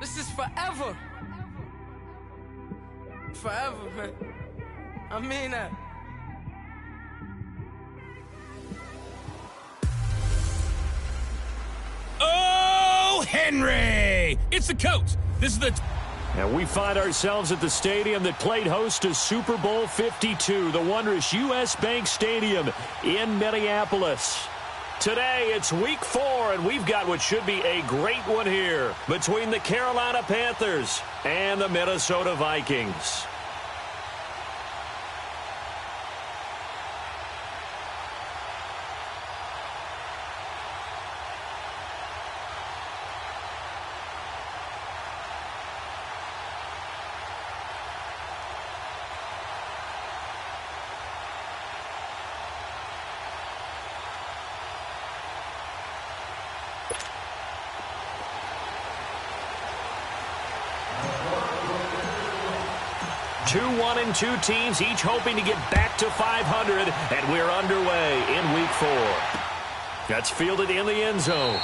This is forever. Forever, man. I mean that. Oh, Henry! It's the coach. This is the... And we find ourselves at the stadium that played host to Super Bowl 52, the wondrous U.S. Bank Stadium in Minneapolis. Today, it's Week 4, and we've got what should be a great one here between the Carolina Panthers and the Minnesota Vikings. Two 1-2 teams, each hoping to get back to 500, and we're underway in Week 4. That's fielded in the end zone.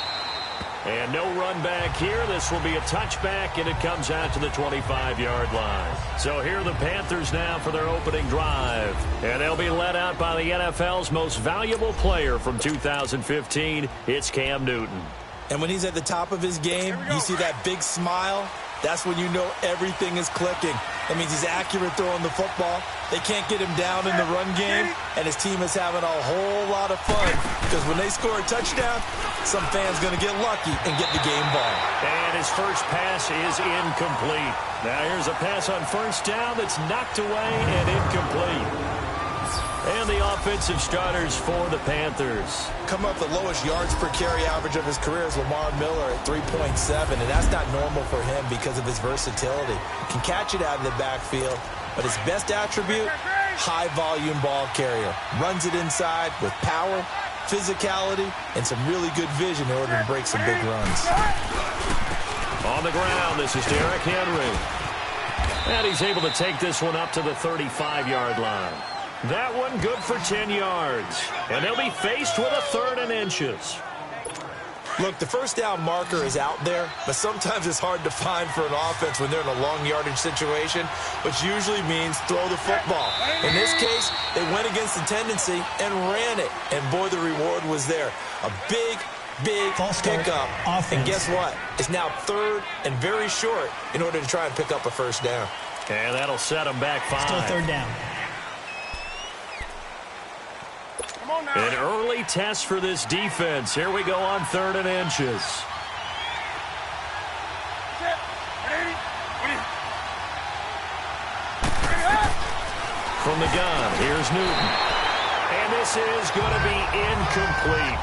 And no run back here. This will be a touchback, and it comes out to the 25-yard line. So here are the Panthers now for their opening drive. And they'll be led out by the NFL's most valuable player from 2015. It's Cam Newton. And when he's at the top of his game, you see that big smile. That's when you know everything is clicking. That means he's accurate throwing the football. They can't get him down in the run game, and his team is having a whole lot of fun because when they score a touchdown, some fan's going to get lucky and get the game ball. And his first pass is incomplete. Now here's a pass on first down that's knocked away and incomplete. And the offensive starters for the Panthers. Coming up the lowest yards per carry average of his career is Lamar Miller at 3.7, and that's not normal for him because of his versatility. Can catch it out of the backfield, but his best attribute, high-volume ball carrier. Runs it inside with power, physicality, and some really good vision in order to break some big runs. On the ground, this is Derrick Henry. And he's able to take this one up to the 35-yard line. That one good for 10 yards. And they'll be faced with a 3rd and inches. Look, the first down marker is out there, but sometimes it's hard to find for an offense when they're in a long yardage situation, which usually means throw the football. In this case, they went against the tendency and ran it. And, boy, the reward was there. A big pickup. And guess what? It's now 3rd and very short in order to try and pick up a first down. And that'll set them back 5. Still 3rd down. An early test for this defense. Here we go on 3rd and inches. From the gun, here's Newton. And this is going to be incomplete.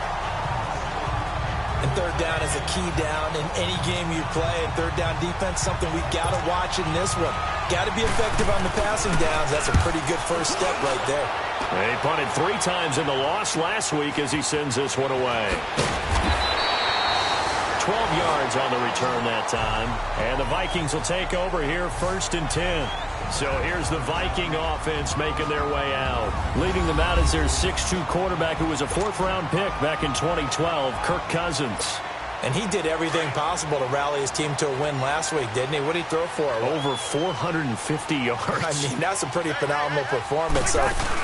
And 3rd down is a key down in any game you play. And 3rd down defense, something we've got to watch in this one. Got to be effective on the passing downs. That's a pretty good first step right there. He punted 3 times in the loss last week as he sends this one away. 12 yards on the return that time. And the Vikings will take over here 1st and 10. So here's the Viking offense making their way out. Leading them out is their 6'2 quarterback who was a 4th-round pick back in 2012, Kirk Cousins. And he did everything possible to rally his team to a win last week, didn't he? What did he throw for? Over 450 yards. I mean, that's a pretty phenomenal performance. So,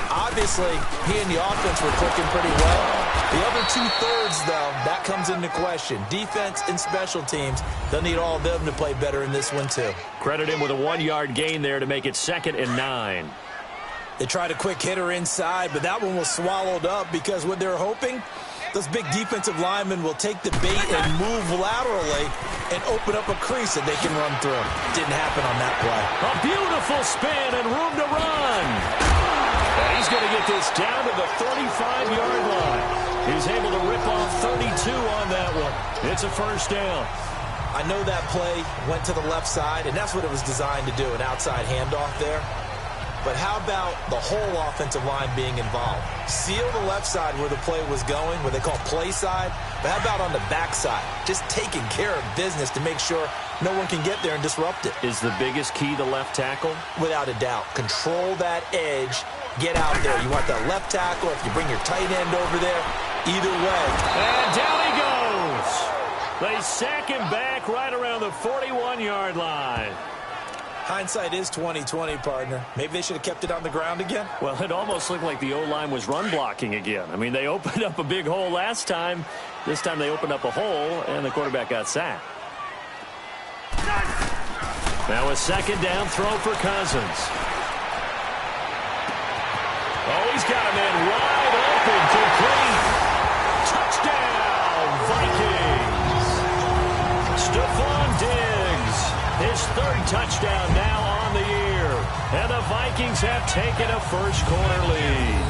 obviously, he and the offense were clicking pretty well. The other 2/3, though, that comes into question. Defense and special teams, they'll need all of them to play better in this one, too. Credit him with a 1-yard gain there to make it 2nd and 9. They tried a quick hitter inside, but that one was swallowed up because what they're hoping, those big defensive linemen will take the bait and move laterally and open up a crease that they can run through. Didn't happen on that play. A beautiful spin and room to run. And he's going to get this down to the 35-yard line. He's able to rip off 32 on that one. It's a first down. I know that play went to the left side, and that's what it was designed to do, an outside handoff there. But how about the whole offensive line being involved? Seal the left side where the play was going, what they call play side. But how about on the back side? Just taking care of business to make sure no one can get there and disrupt it. Is the biggest key the left tackle? Without a doubt. Control that edge. Get out there. You want that left tackle. If you bring your tight end over there, either way. And down he goes. They sack him back right around the 41-yard line. Hindsight is 20/20, partner. Maybe they should have kept it on the ground again. Well, it almost looked like the O-line was run blocking again. I mean, they opened up a big hole last time. This time they opened up a hole, and the quarterback got sacked. Now a second down throw for Cousins. Oh, he's got a man wide open, complete. Touchdown, Vikings. Stephon Diggs, his third touchdown now on the year. And the Vikings have taken a first-quarter lead.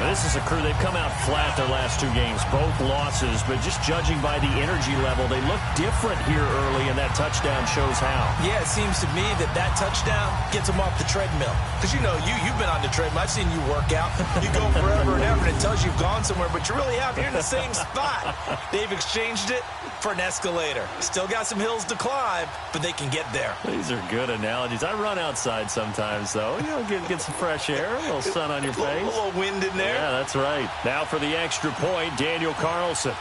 Now, this is a crew, they've come out flat their last two games, both losses, but just judging by the energy level, they look different here early, and that touchdown shows how. Yeah, it seems to me that touchdown gets them off the treadmill. Because, you know, you've been on the treadmill. I've seen you work out. You go forever and ever, and it tells you you've gone somewhere, but you really have. You're in the same spot. They've exchanged it for an escalator. Still got some hills to climb, but they can get there. These are good analogies. I run outside sometimes, though. You know, get some fresh air, a little sun on your face. A little wind in there. Yeah, that's right. Now for the extra point, Daniel Carlson.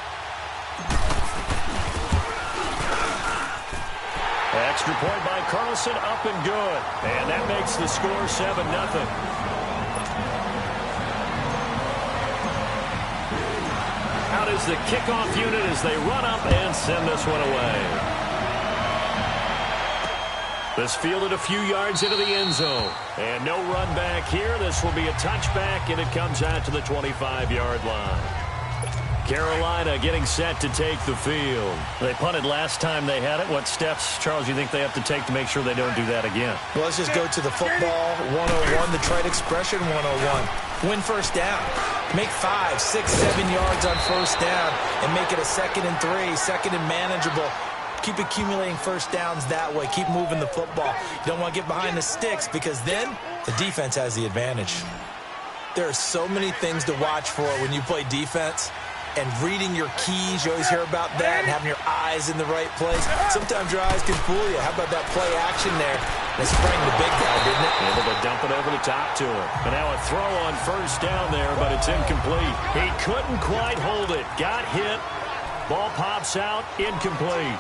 Extra point by Carlson, up and good. And that makes the score 7-0. Out is the kickoff unit as they run up and send this one away. This fielded a few yards into the end zone. And no run back here. This will be a touchback, and it comes out to the 25-yard line. Carolina getting set to take the field. They punted last time they had it. What steps, Charles, you think they have to take to make sure they don't do that again? Well, let's just go to the football 101, the trite expression 101. Win first down. Make 5, 6, 7 yards on first down and make it a 2nd and 3, second and manageable. Keep accumulating first downs that way. Keep moving the football. You don't want to get behind the sticks because then the defense has the advantage. There are so many things to watch for when you play defense. And reading your keys, you always hear about that, and having your eyes in the right place. Sometimes your eyes can fool you. How about that play action there? They sprang the big guy, didn't it? Able to dump it over the top to him. And now a throw on first down there, but it's incomplete. He couldn't quite hold it. Got hit. Ball pops out. Incomplete.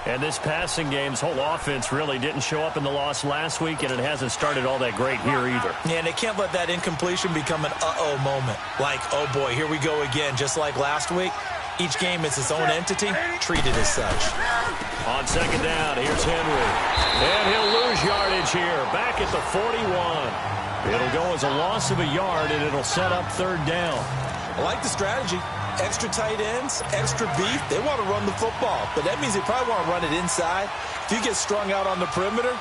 And this passing game's whole offense really didn't show up in the loss last week, and it hasn't started all that great here either. Yeah, and they can't let that incompletion become an uh-oh moment. Like, oh boy, here we go again, just like last week. Each game is its own entity, treated as such. On second down, here's Henry. And he'll lose yardage here, back at the 41. It'll go as a loss of a yard, and it'll set up third down. I like the strategy. Extra tight ends, extra beef. They want to run the football, but that means they probably want to run it inside. If you get strung out on the perimeter,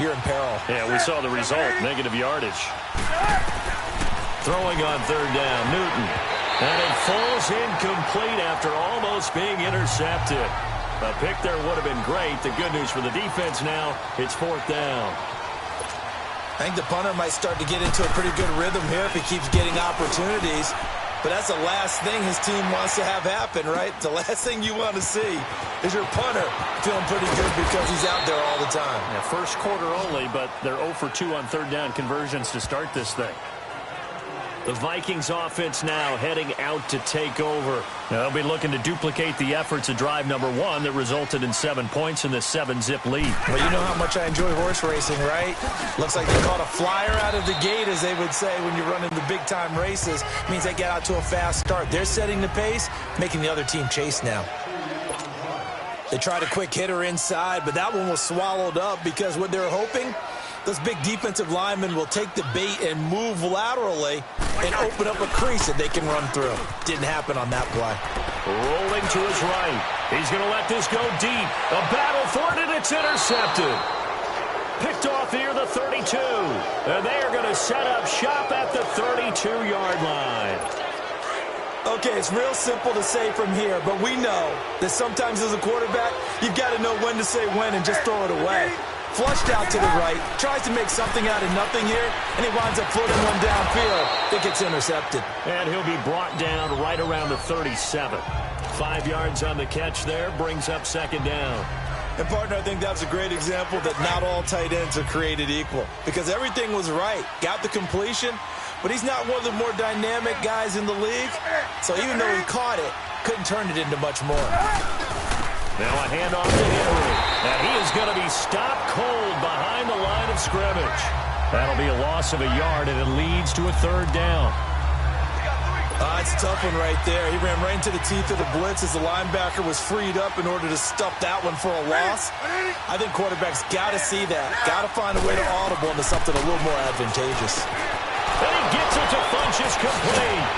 you're in peril. Yeah, we saw the result, negative yardage. Throwing on third down, Newton. And it falls incomplete after almost being intercepted. A pick there would have been great. The good news for the defense now, it's fourth down. I think the punter might start to get into a pretty good rhythm here if he keeps getting opportunities. But that's the last thing his team wants to have happen, right? The last thing you want to see is your punter feeling pretty good because he's out there all the time. Yeah, first quarter only, but they're 0 for 2 on third down conversions to start this thing. The Vikings offense now heading out to take over. Now, they'll be looking to duplicate the efforts of drive number 1 that resulted in 7 points in this 7-zip lead. Well, you know how much I enjoy horse racing, right? Looks like they caught a flyer out of the gate, as they would say when you're running the big-time races. It means they get out to a fast start. They're setting the pace, making the other team chase now. They tried a quick hitter inside, but that one was swallowed up because what they're hoping, those big defensive linemen will take the bait and move laterally and open up a crease that they can run through. Didn't happen on that play. Rolling to his right. He's going to let this go deep. A battle for it, and it's intercepted. Picked off here, the 32. And they are going to set up shop at the 32-yard line. Okay, it's real simple to say from here, but we know that sometimes as a quarterback, you've got to know when to say when and just throw it away. Flushed out to the right, tries to make something out of nothing here, and he winds up floating one downfield. It gets intercepted. And he'll be brought down right around the 37. 5 yards on the catch there, brings up second down. And, partner, I think that's a great example that not all tight ends are created equal because everything was right. Got the completion, but he's not one of the more dynamic guys in the league. So even though he caught it, couldn't turn it into much more. Now a handoff to Henry. And he is going to be stopped cold behind the line of scrimmage. That'll be a loss of a yard, and it leads to a third down. It's a tough one right there. He ran right into the teeth of the blitz as the linebacker was freed up in order to stuff that one for a loss. I think quarterbacks got to see that. Got to find a way to audible into something a little more advantageous. And he gets it to Funchess complete.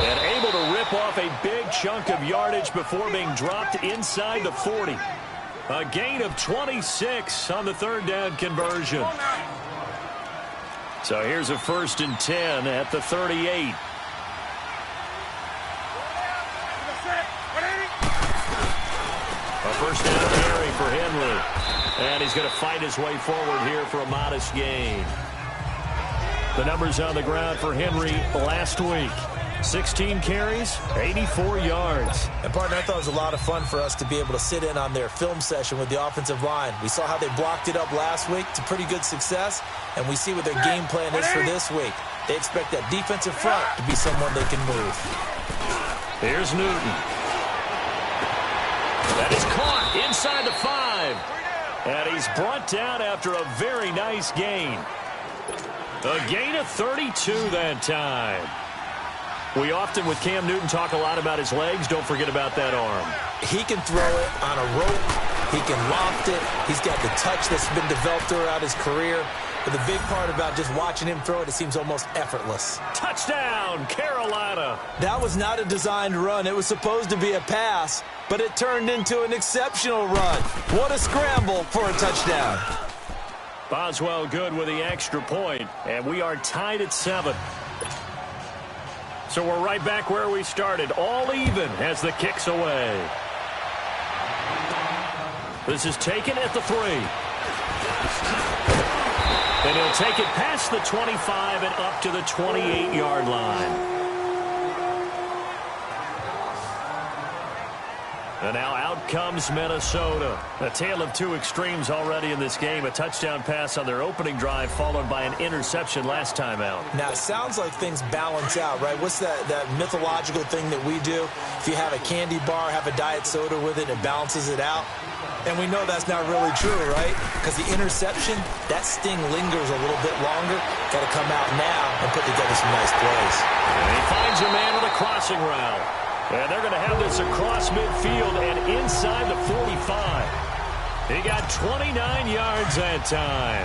And able to rip off a big chunk of yardage before being dropped inside the 40. A gain of 26 on the third down conversion. So here's a 1st and 10 at the 38. A first down carry for Henry. And he's going to fight his way forward here for a modest gain. The numbers on the ground for Henry last week. 16 carries, 84 yards. And, partner, I thought it was a lot of fun for us to be able to sit in on their film session with the offensive line. We saw how they blocked it up last week to pretty good success, and we see what their game plan is for this week. They expect that defensive front to be someone they can move. Here's Newton. That is caught inside the 5. And he's brought down after a very nice gain. A gain of 32 that time. We often, with Cam Newton, talk a lot about his legs. Don't forget about that arm. He can throw it on a rope. He can loft it. He's got the touch that's been developed throughout his career. But the big part about just watching him throw it, it seems almost effortless. Touchdown, Carolina. That was not a designed run. It was supposed to be a pass, but it turned into an exceptional run. What a scramble for a touchdown. Boswell good with the extra point, and we are tied at 7. So we're right back where we started, all even as the kick's away. This is taken at the 3. And he'll take it past the 25 and up to the 28-yard line. And now out comes Minnesota. A tale of two extremes already in this game. A touchdown pass on their opening drive followed by an interception last time out. Now, it sounds like things balance out, right? What's that mythological thing that we do? If you have a candy bar, have a diet soda with it, it balances it out. And we know that's not really true, right? Because the interception, that sting lingers a little bit longer. Got to come out now and put together some nice plays. And he finds a man on a crossing route. And they're going to have this across midfield and inside the 45. He got 29 yards that time.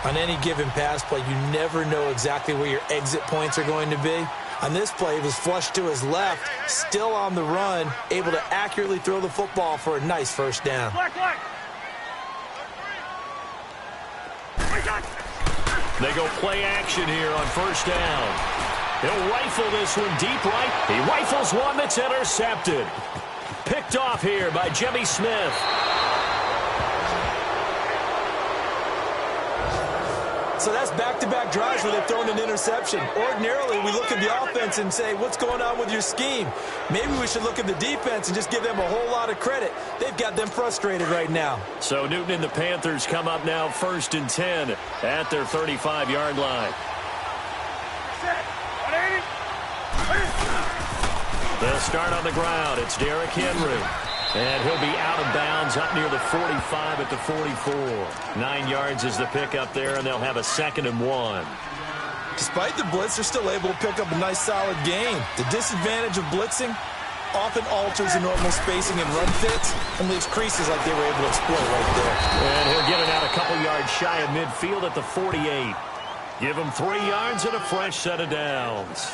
On any given pass play, you never know exactly where your exit points are going to be. On this play, he was flushed to his left, still on the run, able to accurately throw the football for a nice first down. They go play action here on first down. He'll rifle this one deep right. He rifles one that's intercepted. Picked off here by Jimmy Smith. So that's back-to-back drives where they've thrown an interception. Ordinarily, we look at the offense and say, what's going on with your scheme? Maybe we should look at the defense and just give them a whole lot of credit. They've got them frustrated right now. So Newton and the Panthers come up now 1st and 10 at their 35-yard line. They'll start on the ground. It's Derrick Henry. And he'll be out of bounds up near the 45 at the 44. 9 yards is the pickup there, and they'll have a 2nd and 1. Despite the blitz, they're still able to pick up a nice solid gain. The disadvantage of blitzing often alters the normal spacing and run fits and leaves creases like they were able to exploit right there. And he'll get it out a couple yards shy of midfield at the 48. Give him 3 yards and a fresh set of downs.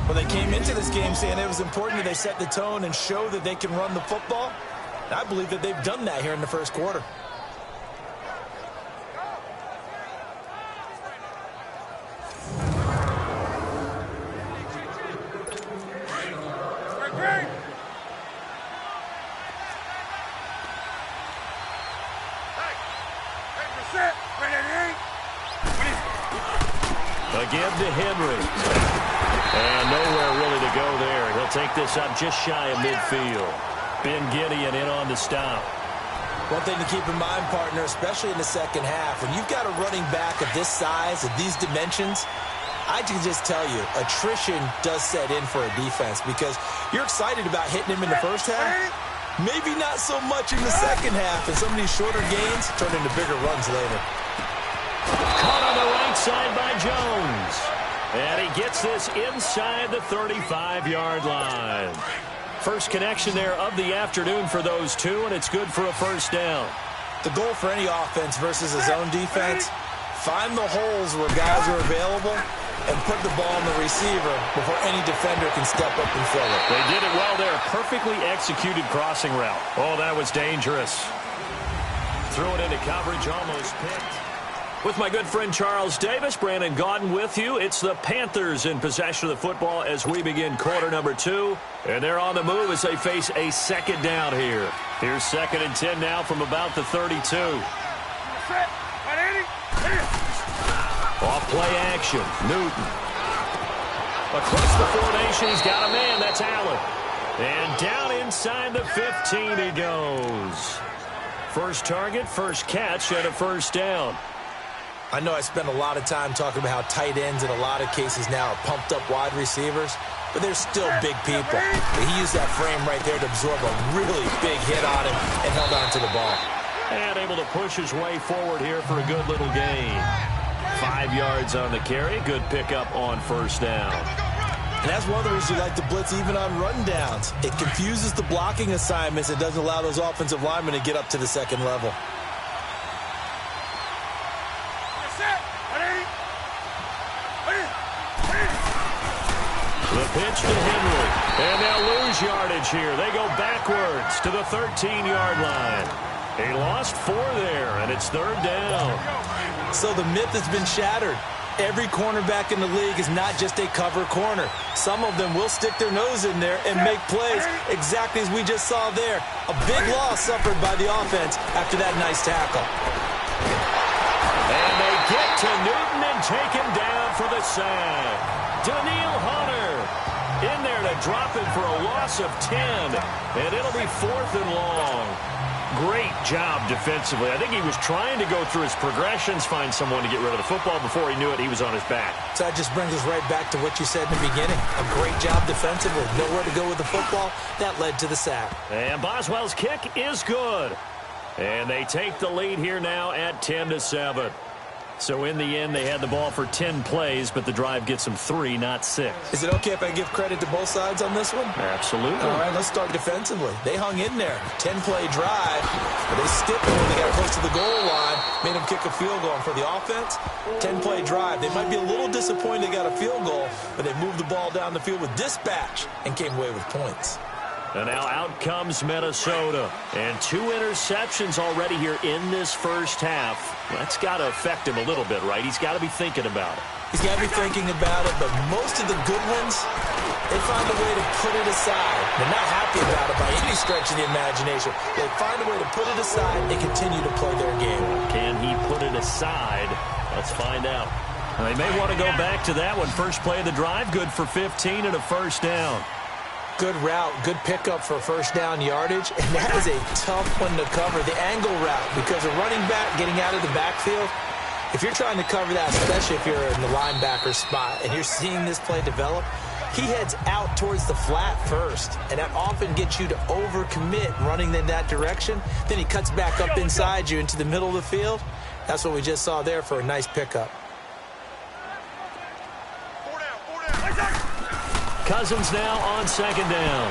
Well, they came into this game saying it was important that they set the tone and show that they can run the football. And I believe that they've done that here in the first quarter. Again to Henry. And nowhere really to go there. He'll take this up just shy of midfield. Ben Gideon in on the stop. One thing to keep in mind, partner, especially in the second half, when you've got a running back of this size, of these dimensions, I can just tell you, attrition does set in for a defense because you're excited about hitting him in the first half. Maybe not so much in the second half, and some of these shorter gains turn into bigger runs later. Caught on the right side by Jones. And he gets this inside the 35-yard line. First connection there of the afternoon for those two, and it's good for a first down. The goal for any offense versus a zone defense, find the holes where guys are available and put the ball on the receiver before any defender can step up and fill it. They did it well there. Perfectly executed crossing route. Oh, that was dangerous. Threw it into coverage, almost picked. With my good friend Charles Davis, Brandon Gaudin with you. It's the Panthers in possession of the football as we begin quarter number 2. And they're on the move as they face a second down here. Here's 2nd and 10 now from about the 32. Off play action. Newton. Across the formation, he's got a man. That's Allen. And down inside the 15 he goes. First target, first catch, and a first down. I know I spend a lot of time talking about how tight ends in a lot of cases now are pumped up wide receivers, but they're still big people. He used that frame right there to absorb a really big hit on him and held on to the ball. And able to push his way forward here for a good little gain. 5 yards on the carry. Good pickup on first down. And that's one of the reasons you like to blitz even on rundowns. It confuses the blocking assignments. It doesn't allow those offensive linemen to get up to the second level. The pitch to Henry. And they'll lose yardage here. They go backwards to the 13-yard line. He lost 4 there, and it's 3rd down. So the myth has been shattered. Every cornerback in the league is not just a cover corner. Some of them will stick their nose in there and make plays exactly as we just saw there. A big loss suffered by the offense after that nice tackle. And they get to Newton and take him down for the sack. Daniil Hunter in there to drop him for a loss of 10. And it'll be 4th and long. Great job defensively. I think he was trying to go through his progressions, find someone to get rid of the football. Before he knew it, he was on his back. So that just brings us right back to what you said in the beginning. A great job defensively. Nowhere to go with the football. That led to the sack. And Boswell's kick is good. And they take the lead here now at 10-7. So in the end, they had the ball for 10 plays, but the drive gets them 3, not 6. Is it okay if I give credit to both sides on this one? Absolutely. All right, let's start defensively. They hung in there. 10-play drive, but they stiffened when they got close to the goal line, made them kick a field goal. And for the offense, 10-play drive. They might be a little disappointed they got a field goal, but they moved the ball down the field with dispatch and came away with points. And now out comes Minnesota. And 2 interceptions already here in this first half. That's got to affect him a little bit, right? He's got to be thinking about it. He's got to be thinking about it, but most of the good ones, they find a way to put it aside. They're not happy about it by any stretch of the imagination. They find a way to put it aside and continue to play their game. Can he put it aside? Let's find out. Now, they may want to go back to that one. First play of the drive, good for 15 and a first down. Good route, good pickup for first down yardage, and that is a tough one to cover, the angle route, because a running back getting out of the backfield, if you're trying to cover that, especially if you're in the linebacker spot and you're seeing this play develop, he heads out towards the flat first, and that often gets you to overcommit running in that direction. Then he cuts back up inside you into the middle of the field. That's what we just saw there for a nice pickup. Cousins now on second down.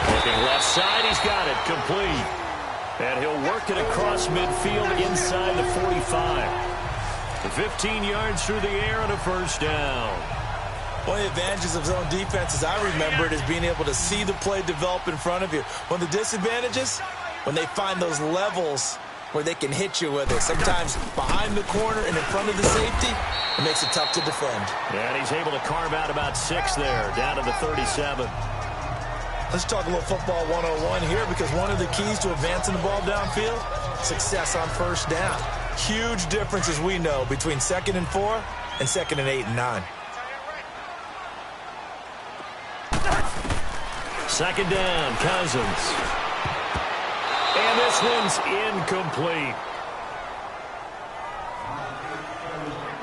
Looking left side, he's got it complete. And he'll work it across midfield inside the 45. 15 yards through the air and a first down. One of the advantages of zone defense, as I remember it, is being able to see the play develop in front of you. One of the disadvantages, when they find those levels where they can hit you with it. Sometimes behind the corner and in front of the safety, it makes it tough to defend. And he's able to carve out about 6 there, down to the 37. Let's talk a little football 101 here, because one of the keys to advancing the ball downfield, success on first down. Huge difference, as we know, between 2nd and 4 and 2nd and 8 and 9. Second down, Cousins. And this one's incomplete.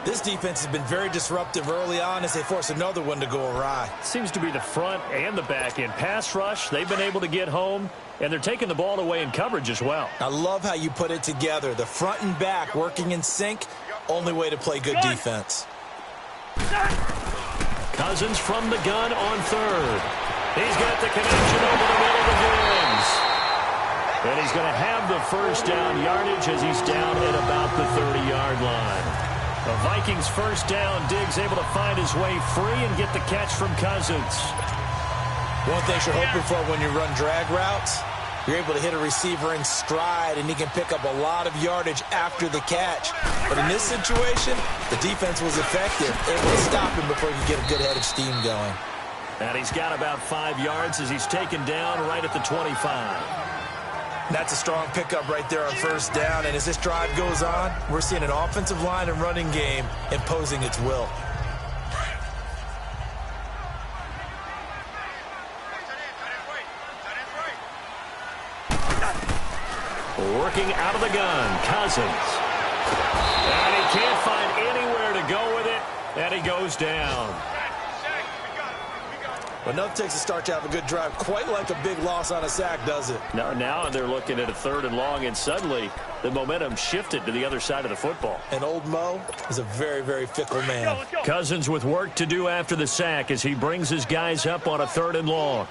This defense has been very disruptive early on as they force another one to go awry. Seems to be the front and the back end. Pass rush, they've been able to get home, and they're taking the ball away in coverage as well. I love how you put it together. The front and back working in sync, only way to play good defense. Cousins from the gun on third. He's got the connection over the middle to Diggs. And he's going to have the first down yardage as he's down at about the 30-yard line. The Vikings first down. Diggs able to find his way free and get the catch from Cousins. One thing you're hoping for when you run drag routes, you're able to hit a receiver in stride, and he can pick up a lot of yardage after the catch. But in this situation, the defense was effective, able to stop him before he could get a good head of steam going. And he's got about 5 yards as he's taken down right at the 25. That's a strong pickup right there on first down. And as this drive goes on, we're seeing an offensive line and running game imposing its will. Working out of the gun, Cousins. And he can't find anywhere to go with it, and he goes down. But nothing takes a start to have a good drive, quite like a big loss on a sack, does it? Now they're looking at a 3rd and long, and suddenly the momentum shifted to the other side of the football. And old Mo is a very, very fickle man. Cousins with work to do after the sack as he brings his guys up on a 3rd and long.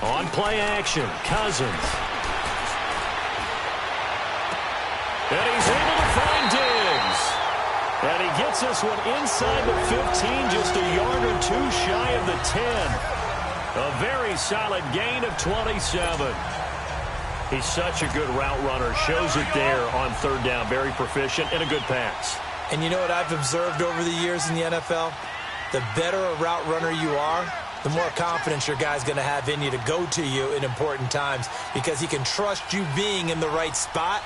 On play action, Cousins. And he's able to find Diggs. And he gets this one inside the 15, just a yard or two shy of the 10. A very solid gain of 27. He's such a good route runner. Shows it there on 3rd down. Very proficient and a good pass. And you know what I've observed over the years in the NFL? The better a route runner you are, the more confidence your guy's going to have in you to go to you in important times because he can trust you being in the right spot,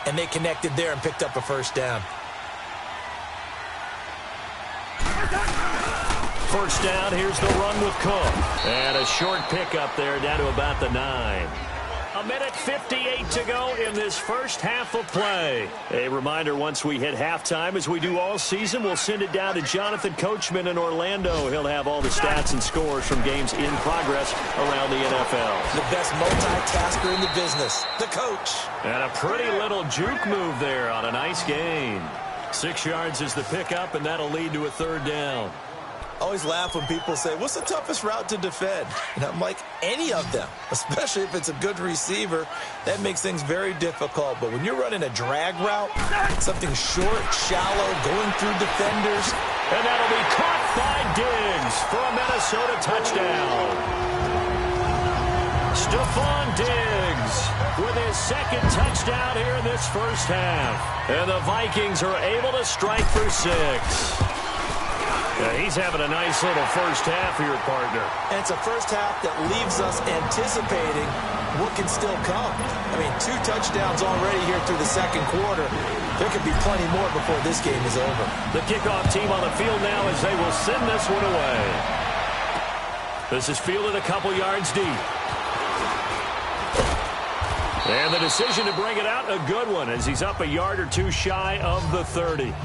and they connected there and picked up a first down. First down, here's the run with Cook. And a short pickup there down to about the 9. A minute 58 to go in this first half of play. A reminder, once we hit halftime, as we do all season, we'll send it down to Jonathan Coachman in Orlando. He'll have all the stats and scores from games in progress around the NFL. The best multitasker in the business, the coach. And a pretty little juke move there on a nice gain. 6 yards is the pickup, and that'll lead to a 3rd down. I always laugh when people say, what's the toughest route to defend? And I'm like, any of them, especially if it's a good receiver. That makes things very difficult. But when you're running a drag route, something short, shallow, going through defenders. And that'll be caught by Diggs for a Minnesota touchdown. Stephon Diggs with his 2nd touchdown here in this first half. And the Vikings are able to strike for 6. Yeah, he's having a nice little first half for your partner. And it's a first half that leaves us anticipating what can still come. I mean, 2 touchdowns already here through the 2nd quarter. There could be plenty more before this game is over. The kickoff team on the field now as they will send this one away. This is fielded a couple yards deep. And the decision to bring it out, a good one, as he's up a yard or two shy of the 30.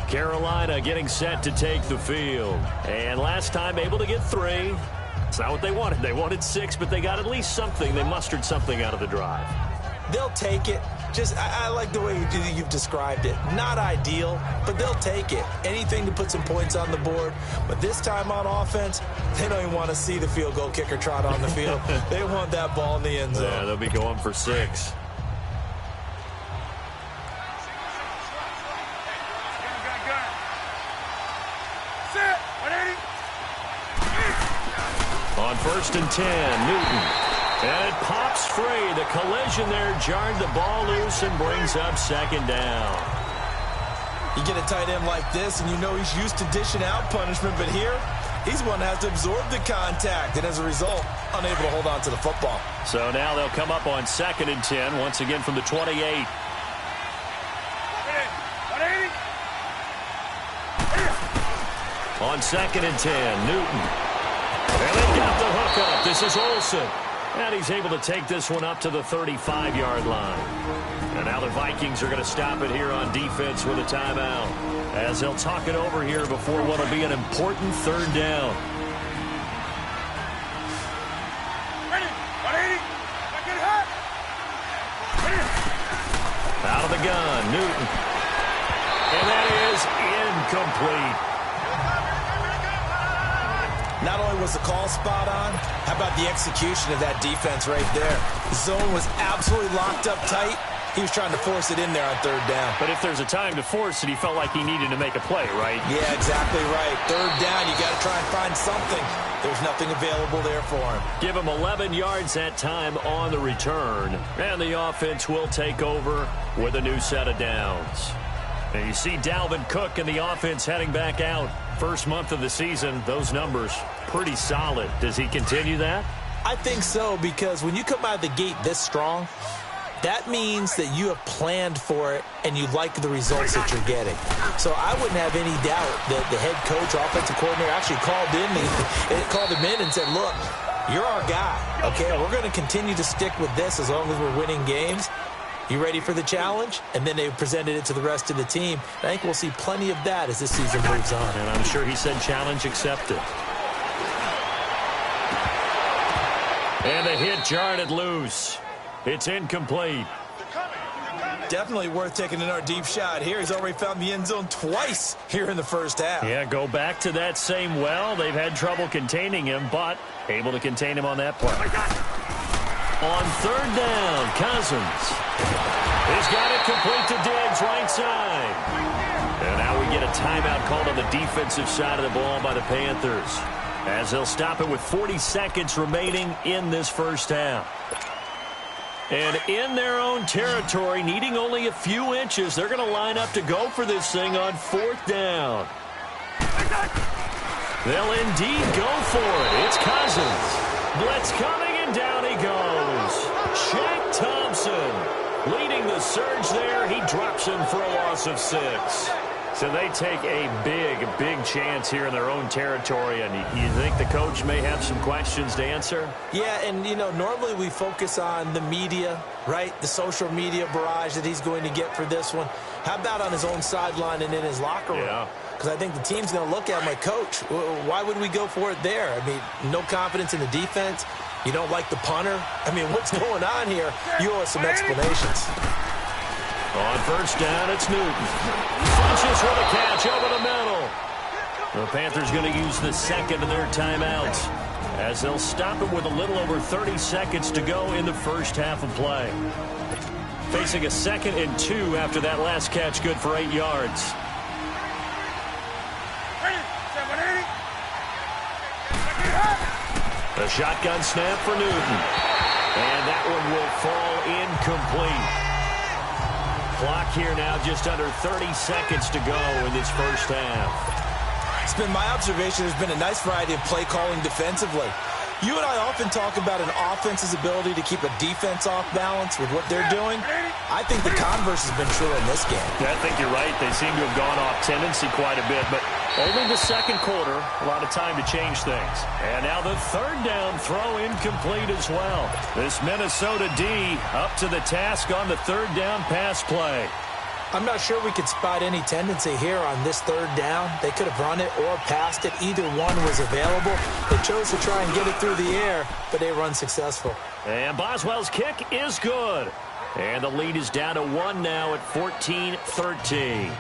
Carolina getting set to take the field. And last time able to get 3. It's not what they wanted. They wanted 6, but they got at least something. They mustered something out of the drive. They'll take it. I like the way you've described it. Not ideal, but they'll take it. Anything to put some points on the board. But this time on offense, they don't even want to see the field goal kicker trot on the field. They want that ball in the end zone. Yeah, they'll be going for 6. On 1st and 10, Newton. And it pops free. The collision there jarred the ball loose and brings up 2nd down. You get a tight end like this, and you know he's used to dishing out punishment, but here, he's one that has to absorb the contact, and as a result, unable to hold on to the football. So now they'll come up on 2nd and 10, once again from the 28. On 2nd and 10, Newton. And they got the hook up. This is Olsen. And he's able to take this one up to the 35-yard line. And now the Vikings are going to stop it here on defense with a timeout, as they'll talk it over here before what will be an important third down. Out of the gun, Newton. And that is incomplete. Not only was the call spot on, how about the execution of that defense right there? The zone was absolutely locked up tight. He was trying to force it in there on third down. But if there's a time to force it, he felt like he needed to make a play, right? Yeah, exactly right. Third down, you got to try and find something. There's nothing available there for him. Give him 11 yards that time on the return. And the offense will take over with a new set of downs. And you see Dalvin Cook and the offense heading back out. First month of the season, those numbers pretty solid. Does he continue that? I think so, because when you come out of the gate this strong, that means that you have planned for it and you like the results that you're getting. So I wouldn't have any doubt that the head coach, offensive coordinator, actually called him in and said, look, you're our guy, okay? We're going to continue to stick with this as long as we're winning games. You ready for the challenge? And then they presented it to the rest of the team. I think we'll see plenty of that as this season moves on. And I'm sure he said challenge accepted. And the hit jarred it loose. It's incomplete. Definitely worth taking another deep shot here. He's already found the end zone twice here in the first half. Yeah, go back to that same well. They've had trouble containing him, but able to contain him on that play. On third down, Cousins. He's got it complete to Diggs, right side. And now we get a timeout called on the defensive side of the ball by the Panthers, as they'll stop it with 40 seconds remaining in this first half. And in their own territory, needing only a few inches, they're going to line up to go for this thing on fourth down. They'll indeed go for it. It's Cousins. Blitz coming, and down he goes. Shaq Thompson leading the surge there. He drops him for a loss of 6. So they take a big chance here in their own territory. And you think the coach may have some questions to answer? Yeah, and, you know, normally we focus on the media, right? The social media barrage that he's going to get for this one. How about on his own sideline and in his locker room? Yeah. Because I think the team's going to look at him like, Coach, why would we go for it there? I mean, no confidence in the defense. You don't like the punter. I mean, what's going on here? You owe us some explanations. On first down, it's Newton. Funches for the catch over the middle. The Panthers going to use the second of their timeouts, as they'll stop it with a little over 30 seconds to go in the first half of play. Facing a 2nd and 2 after that last catch, good for 8 yards. The shotgun snap for Newton. And that one will fall incomplete. Clock here now just under 30 seconds to go in this first half. It's been my observation there's been a nice variety of play calling defensively. You and I often talk about an offense's ability to keep a defense off balance with what they're doing. I think the converse has been true in this game. Yeah, I think you're right. They seem to have gone off tendency quite a bit, but only the second quarter, a lot of time to change things. And now the third down throw incomplete as well. This Minnesota D up to the task on the third down pass play. I'm not sure we could spot any tendency here on this third down. They could have run it or passed it. Either one was available. They chose to try and get it through the air, but they were unsuccessful. And Boswell's kick is good. And the lead is down to 1 now at 14-13.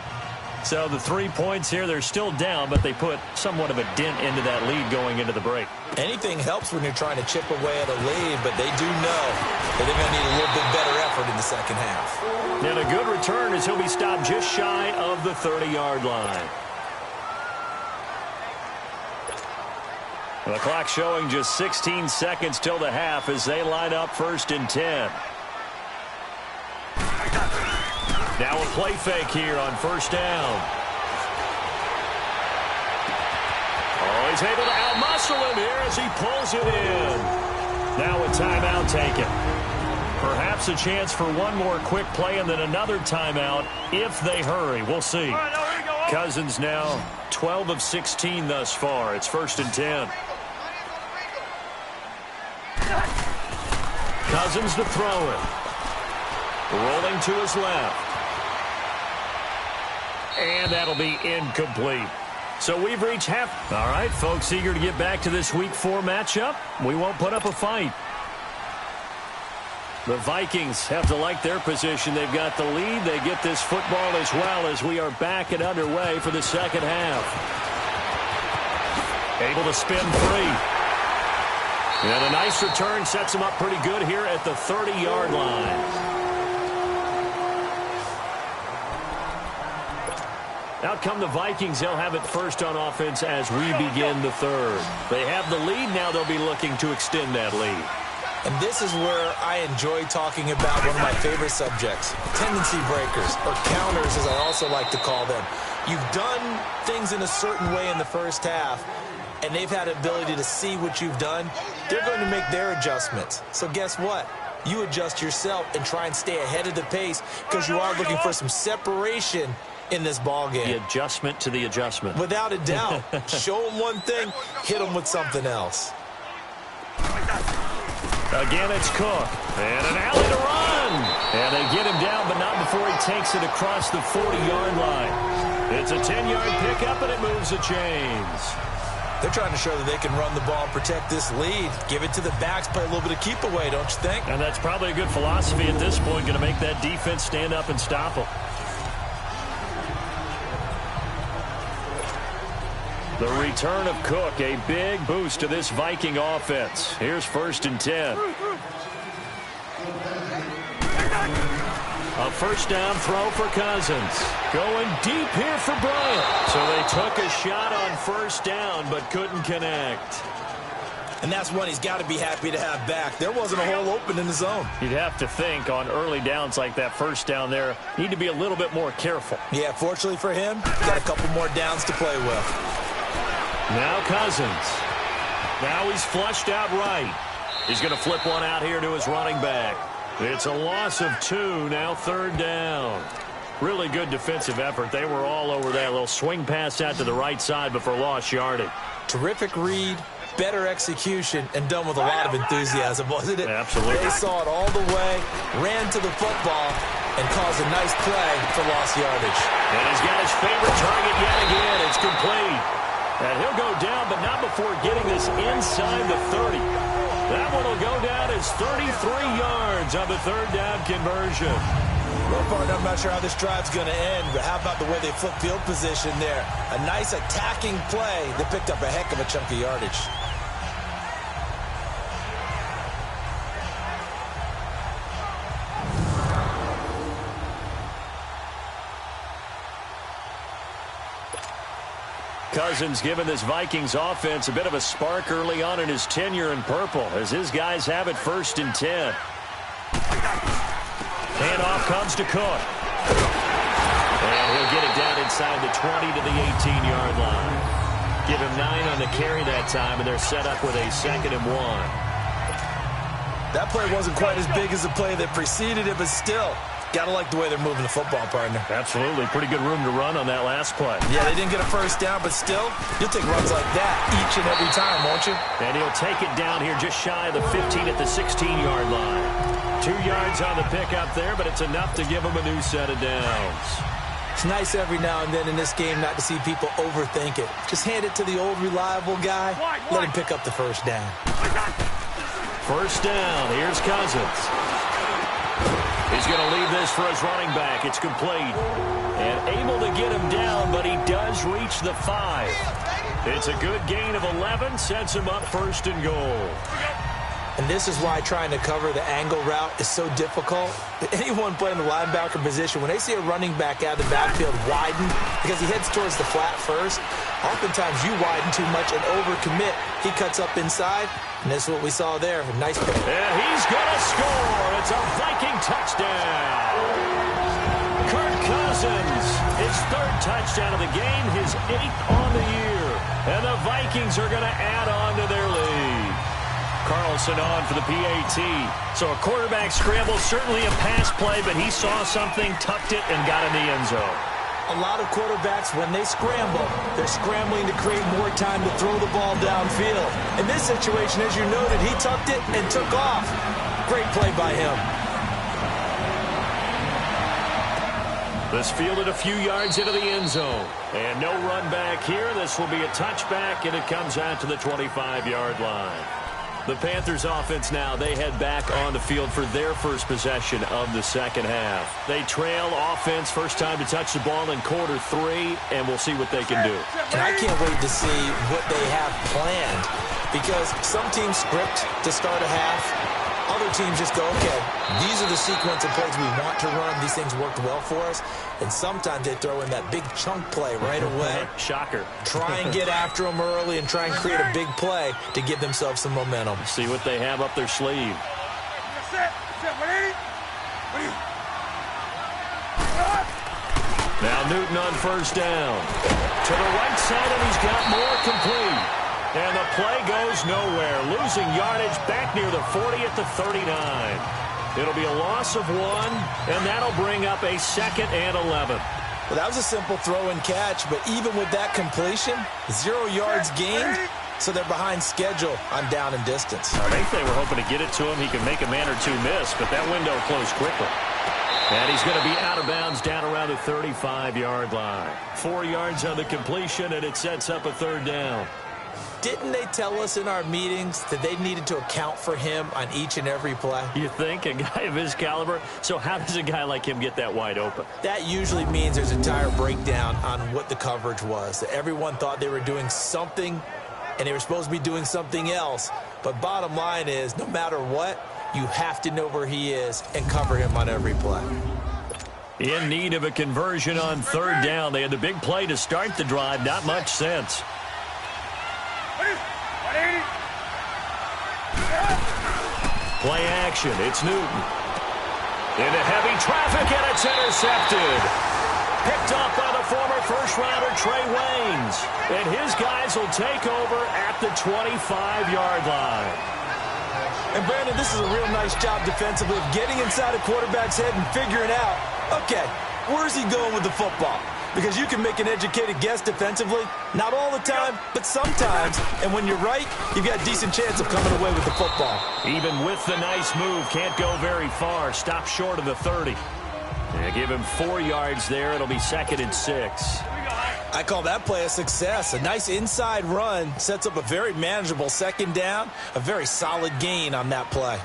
So the 3 points here, they're still down, but they put somewhat of a dent into that lead going into the break. Anything helps when you're trying to chip away at a lead, but they do know that they're going to need a little bit better effort in the second half. And a good return as he'll be stopped just shy of the 30-yard line. The clock showing just 16 seconds till the half as they line up 1st and 10. Now a play fake here on first down. Oh, he's able to outmuscle him here as he pulls it in. Now a timeout taken. Perhaps a chance for one more quick play and then another timeout if they hurry. We'll see. Cousins now 12 of 16 thus far. It's 1st and 10. Cousins to throw it. Rolling to his left. And that'll be incomplete. So we've reached half. All right, folks, eager to get back to this Week 4 matchup. We won't put up a fight. The Vikings have to like their position. They've got the lead. They get this football as well as we are back and underway for the second half. Able to spin free. And a nice return sets him up pretty good here at the 30-yard line. Out come the Vikings. They'll have it first on offense as we begin the third. They have the lead. Now they'll be looking to extend that lead. And this is where I enjoy talking about one of my favorite subjects, tendency breakers, or counters as I also like to call them. You've done things in a certain way in the first half, and they've had the ability to see what you've done. They're going to make their adjustments. So guess what? You adjust yourself and try and stay ahead of the pace because you are looking for some separation in this ball game. The adjustment to the adjustment. Without a doubt. Show them one thing, hit them with something else. Again, it's Cook. And an alley to run. And they get him down, but not before he takes it across the 40-yard line. It's a 10-yard pickup, and it moves the chains. They're trying to show that they can run the ball and protect this lead. Give it to the backs, play a little bit of keep away, don't you think? And that's probably a good philosophy at this point, going to make that defense stand up and stop them. The return of Cook, a big boost to this Viking offense. Here's 1st and 10. A first down throw for Cousins. Going deep here for Bryant. So they took a shot on first down, but couldn't connect. And that's one he's got to be happy to have back. There wasn't a hole open in the zone. You'd have to think on early downs like that first down there, need to be a little bit more careful. Yeah, fortunately for him, got a couple more downs to play with. Now Cousins. Now he's flushed out right. He's going to flip one out here to his running back. It's a loss of 2, now 3rd down. Really good defensive effort. They were all over that little swing pass out to the right side, but for lost yardage. Terrific read, better execution, and done with a lot of enthusiasm, wasn't it? Absolutely. They saw it all the way, ran to the football, and caused a nice play for lost yardage. And he's got his favorite target yet again. It's complete. And he'll go down, but not before getting this inside the 30. That one will go down as 33 yards on the 3rd down conversion. Well, partner, I'm not sure how this drive's going to end, but how about the way they flip field position there? A nice attacking play that picked up a heck of a chunk of yardage. Cousins giving this Vikings offense a bit of a spark early on in his tenure in purple as his guys have it 1st and 10. Handoff comes to Cook. And he'll get it down inside the 20 to the 18-yard line. Give him 9 on the carry that time, and they're set up with a 2nd and 1. That play wasn't quite as big as the play that preceded it, but still, gotta like the way they're moving the football, partner. Absolutely. Pretty good room to run on that last play. Yeah, they didn't get a first down, but still, you'll take runs like that each and every time, won't you? And he'll take it down here just shy of the 15 at the 16-yard line. 2 yards on the pickup there, but it's enough to give him a new set of downs. It's nice every now and then in this game not to see people overthink it. Just hand it to the old reliable guy. Let him pick up the first down. First down. Here's Cousins. He's going to leave this for his running back. It's complete. And able to get him down, but he does reach the 5. It's a good gain of 11. Sets him up 1st and goal. And this is why trying to cover the angle route is so difficult. Anyone playing the linebacker position, when they see a running back out of the backfield widen because he heads towards the flat first, oftentimes you widen too much and overcommit. He cuts up inside, and this is what we saw there. A nice play. And he's going to score. It's a Viking touchdown. Kirk Cousins, his 3rd touchdown of the game, his 8th on the year. And the Vikings are going to add on to their lead. Carlson on for the PAT. So a quarterback scramble, certainly a pass play, but he saw something, tucked it, and got in the end zone. A lot of quarterbacks, when they scramble, they're scrambling to create more time to throw the ball downfield. In this situation, as you noted, he tucked it and took off. Great play by him. This fielded a few yards into the end zone. And no run back here. This will be a touchback, and it comes out to the 25-yard line. The Panthers offense now, they head back on the field for their first possession of the second half. They trail offense, first time to touch the ball in quarter 3, and we'll see what they can do. And I can't wait to see what they have planned, because some teams script to start a half. Other teams just go, okay, these are the sequence of plays we want to run. These things worked well for us. And sometimes they throw in that big chunk play right away. Shocker. Try and get after them early and try and create a big play to give themselves some momentum. See what they have up their sleeve. Now Newton on first down. To the right side, and he's got more complete. And the play goes nowhere. Losing yardage back near the 40 at the 39. It'll be a loss of 1, and that'll bring up a 2nd and 11. Well, that was a simple throw and catch, but even with that completion, 0 yards gained, so they're behind schedule on down and distance. I think they were hoping to get it to him. He could make a man or two miss, but that window closed quickly. And he's going to be out of bounds down around the 35-yard line. 4 yards on the completion, and it sets up a 3rd down. Didn't they tell us in our meetings that they needed to account for him on each and every play? You think? A guy of his caliber? So how does a guy like him get that wide open? That usually means there's a tire breakdown on what the coverage was. That everyone thought they were doing something, and they were supposed to be doing something else. But bottom line is, no matter what, you have to know where he is and cover him on every play. In need of a conversion on 3rd down. They had the big play to start the drive. Not much sense. Play action. It's Newton. Into heavy traffic, and it's intercepted. Picked up by the former first-rounder Trey Waynes. And his guys will take over at the 25-yard line. And, Brandon, this is a real nice job defensively of getting inside a quarterback's head and figuring out, okay, where's he going with the football? Because you can make an educated guess defensively. Not all the time, but sometimes. And when you're right, you've got a decent chance of coming away with the football. Even with the nice move, can't go very far. Stop short of the 30. Yeah, give him 4 yards there. It'll be 2nd and 6. I call that play a success. A nice inside run sets up a very manageable 2nd down. A very solid gain on that play.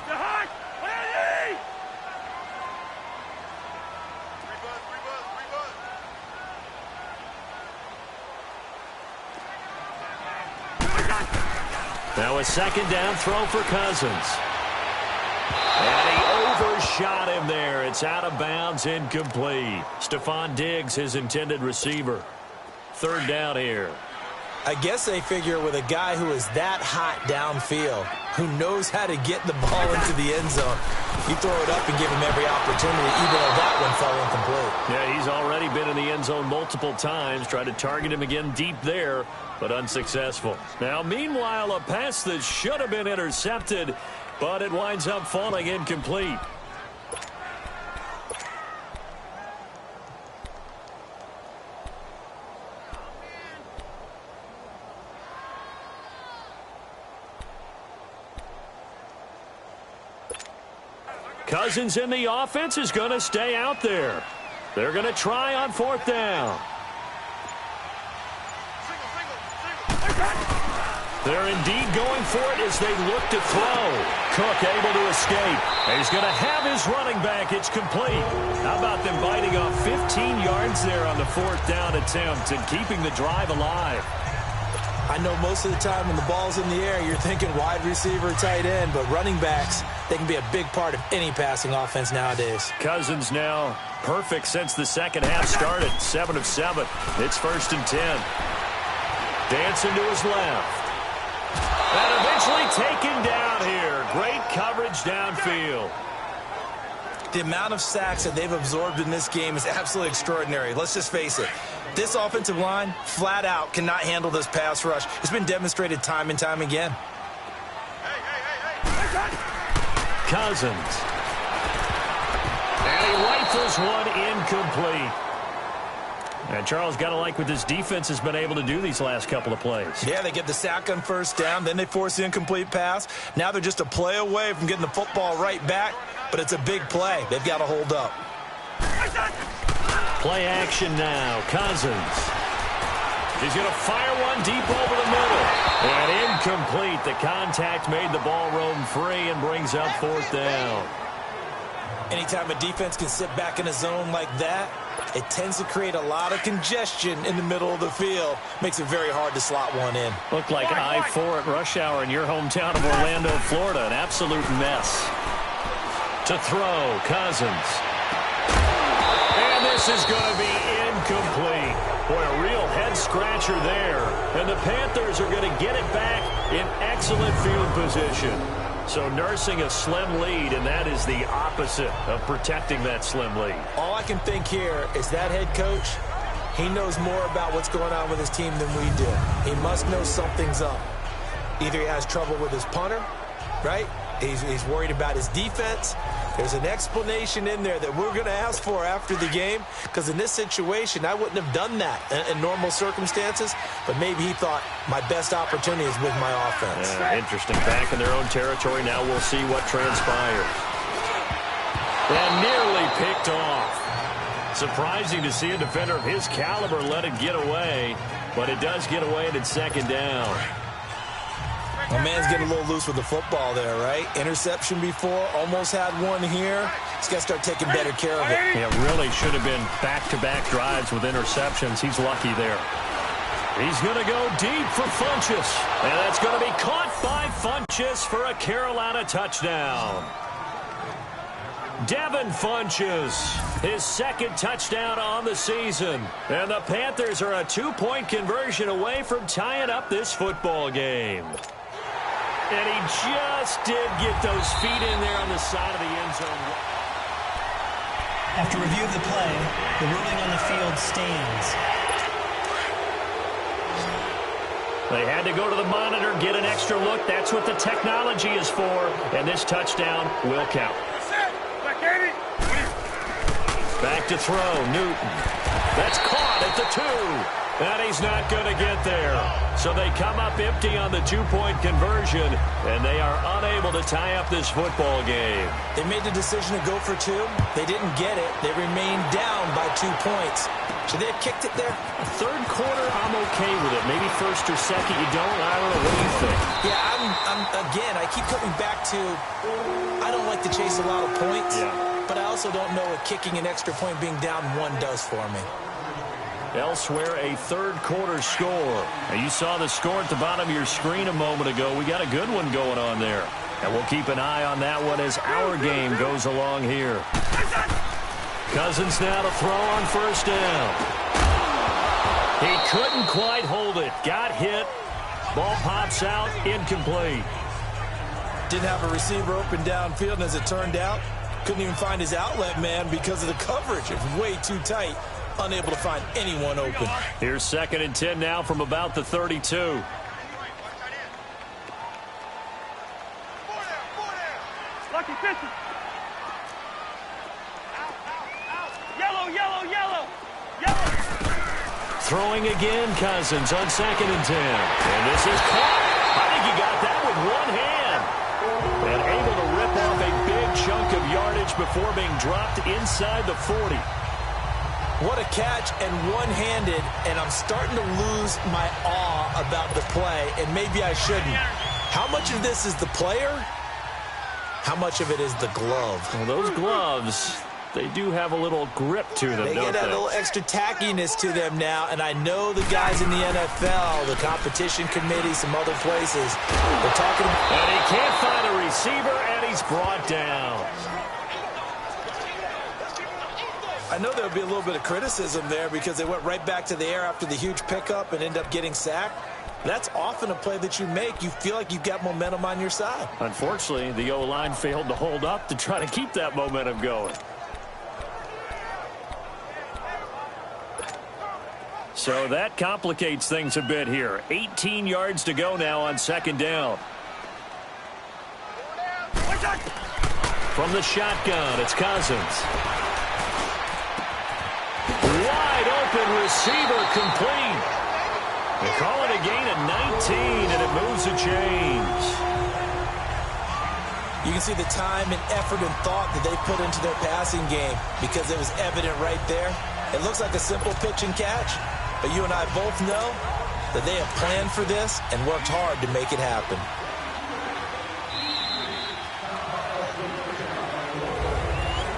Now a 2nd down throw for Cousins. And he overshot him there. It's out of bounds, incomplete. Stephon Diggs, his intended receiver. 3rd down here. I guess they figure with a guy who is that hot downfield, who knows how to get the ball into the end zone, you throw it up and give him every opportunity, even though that one fell incomplete. Yeah, he's already been in the end zone multiple times. Tried to target him again deep there, but unsuccessful. Now, meanwhile, a pass that should have been intercepted, but it winds up falling incomplete. Cousins in the offense is going to stay out there. They're going to try on 4th down. They're indeed going for it as they look to throw. Cook able to escape. And he's going to have his running back. It's complete. How about them biting off 15 yards there on the 4th down attempt and keeping the drive alive? I know most of the time when the ball's in the air, you're thinking wide receiver, tight end, but running backs, they can be a big part of any passing offense nowadays. Cousins now perfect since the second half started. 7 of 7. It's 1st and 10. Dancing to his left. And eventually taken down here. Great coverage downfield. The amount of sacks that they've absorbed in this game is absolutely extraordinary. Let's just face it. This offensive line, flat out, cannot handle this pass rush. It's been demonstrated time and time again. Cousins. And he rifles one incomplete. And Charles, got to like what this defense has been able to do these last couple of plays. Yeah, they get the sack on first down, then they force the incomplete pass. Now they're just a play away from getting the football right back, but it's a big play. They've got to hold up. Play action now. Cousins. He's going to fire one deep over the middle. And incomplete. The contact made the ball roam free and brings up fourth down. Anytime a defense can sit back in a zone like that, it tends to create a lot of congestion in the middle of the field. Makes it very hard to slot one in. Looked like I-4 at rush hour in your hometown of Orlando, Florida. An absolute mess. To throw, Cousins. And this is going to be incomplete. Boy, a real head-scratcher there. And the Panthers are going to get it back in excellent field position. So nursing a slim lead, and that is the opposite of protecting that slim lead. All I can think here is that head coach, he knows more about what's going on with his team than we do. He must know something's up. Either he has trouble with his punter, right? He's worried about his defense. There's an explanation in there that we're going to ask for after the game, because in this situation, I wouldn't have done that in normal circumstances, but maybe he thought my best opportunity is with my offense. Interesting. Back in their own territory. Now we'll see what transpires. And nearly picked off. Surprising to see a defender of his caliber let it get away, but it does get away and it's second down. My man's getting a little loose with the football there, right? Interception before, almost had one here. He's got to start taking better care of it. Yeah, really should have been back-to-back drives with interceptions. He's lucky there. He's going to go deep for Funchess. And that's going to be caught by Funchess for a Carolina touchdown. Devin Funchess, his second touchdown on the season. And the Panthers are a 2-point conversion away from tying up this football game. And he just did get those feet in there on the side of the end zone. After review of the play, the ruling on the field stands. They had to go to the monitor, get an extra look. That's what the technology is for. And this touchdown will count. Back to throw, Newton. That's caught at the 2. And he's not going to get there. So they come up empty on the 2-point conversion, and they are unable to tie up this football game. They made the decision to go for 2. They didn't get it. They remained down by 2 points. Should they have kicked it there? Third quarter, I'm okay with it. Maybe first or second, you don't. I don't know. What do you think? Yeah, again, I keep coming back to, I don't like to chase a lot of points, but I also don't know what kicking an extra point being down 1 does for me. Elsewhere, a third quarter score. Now, you saw the score at the bottom of your screen a moment ago. We got a good one going on there. And we'll keep an eye on that one as our game goes along here. Cousins now to throw on first down. He couldn't quite hold it. Got hit. Ball pops out. Incomplete. Didn't have a receiver open downfield, and as it turned out, couldn't even find his outlet man because of the coverage. It was way too tight. Unable to find anyone open. Here's 2nd and 10 now from about the 32. Lucky pitcher. Yellow, yellow, yellow. Yellow. Throwing again, Cousins on 2nd and 10. And this is caught. I think he got that with one hand. And able to rip off a big chunk of yardage before being dropped inside the 40. What a catch, and one-handed, and I'm starting to lose my awe about the play, and maybe I shouldn't. How much of this is the player? How much of it is the glove? Well, those gloves, they do have a little grip to them, They don't get a little extra tackiness to them now, and I know the guys in the NFL, the competition committee, some other places, they're talking. And he can't find a receiver, and he's brought down. I know there'll be a little bit of criticism there because they went right back to the air after the huge pickup and end up getting sacked. That's often a play that you make. You feel like you've got momentum on your side. Unfortunately, the O-line failed to hold up to try to keep that momentum going. So that complicates things a bit here. 18 yards to go now on 2nd down. From the shotgun, it's Cousins. Wide open receiver complete. They call it a gain of 19, and it moves the chains. You can see the time and effort and thought that they put into their passing game because it was evident right there. It looks like a simple pitch and catch, but you and I both know that they have planned for this and worked hard to make it happen.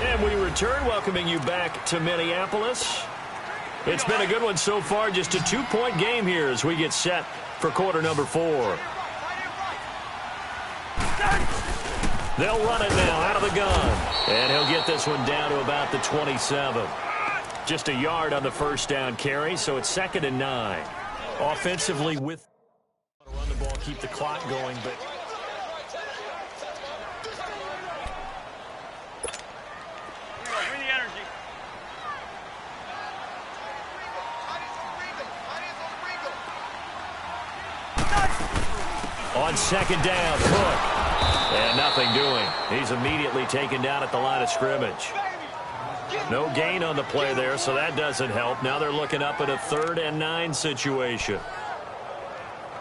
And we return, welcoming you back to Minneapolis. It's been a good one so far, just a 2-point game here as we get set for quarter number 4. They'll run it now out of the gun. And he'll get this one down to about the 27. Just a yard on the first down carry, so it's 2nd and 9. Offensively with run the ball, keep the clock going, but Bring the energy. on 2nd down, Cook. And nothing doing. He's immediately taken down at the line of scrimmage. No gain on the play there, so that doesn't help. Now they're looking up at a 3rd and 9 situation.